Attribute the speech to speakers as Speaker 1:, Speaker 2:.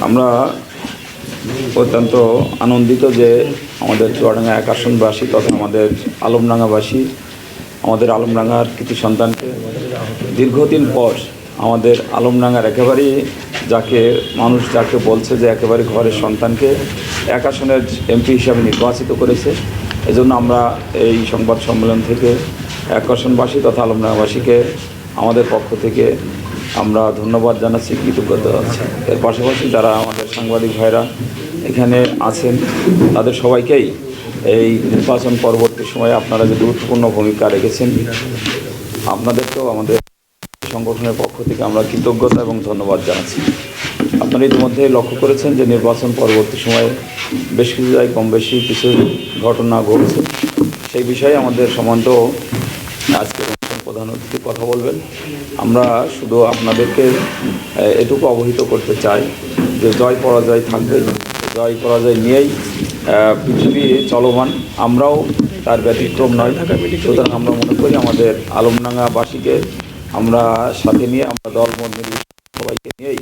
Speaker 1: আমরা অত্যন্ত আনন্দিত যে আমাদের চুয়াডাঙ্গা এক আসনবাসী তথা আমাদের আলমডাঙ্গাবাসী আমাদের আলমডাঙ্গার কৃতি সন্তানকে দীর্ঘদিন পর আমাদের আলমডাঙ্গার একেবারেই যাকে বলছে যে একেবারে ঘরের সন্তানকে এক আসনের এমপি হিসাবে নির্বাচিত করেছে। এজন্য আমরা এই সংবাদ সম্মেলন থেকে এক আসনবাসী তথা আলমডাঙ্গাবাসীকে আমাদের পক্ষ থেকে আমরা ধন্যবাদ জানাচ্ছি, কৃতজ্ঞতা জানাচ্ছি। এর পাশাপাশি যারা আমাদের সাংবাদিক ভাইরা এখানে আছেন তাদের সবাইকেই এই নির্বাচন পরবর্তী সময়ে আপনারা যে গুরুত্বপূর্ণ ভূমিকা রেখেছেন আপনাদেরকেও আমাদের সংগঠনের পক্ষ থেকে আমরা কৃতজ্ঞতা এবং ধন্যবাদ জানাচ্ছি। আপনারা ইতিমধ্যে লক্ষ্য করেছেন যে নির্বাচন পরবর্তী সময়ে বেশ কিছু জায়গায় কম বেশি কিছু ঘটনা ঘটছে। সেই বিষয়ে আমাদের সম্বন্ধ আজকে প্রধান অতিথি কথা বলবেন। আমরা শুধু আপনাদেরকে এটুকু অবহিত করতে চাই যে জয় পরাজয় থাকবে, জয় পরাজয় নিয়েই পৃথিবী চলমান, আমরাও তার ব্যতিক্রম নয়। সুতরাং আমরা মনে করি আমাদের আলমডাঙ্গাবাসীকে আমরা সাথে নিয়ে আমরা দল মত সবাইকে নিয়েই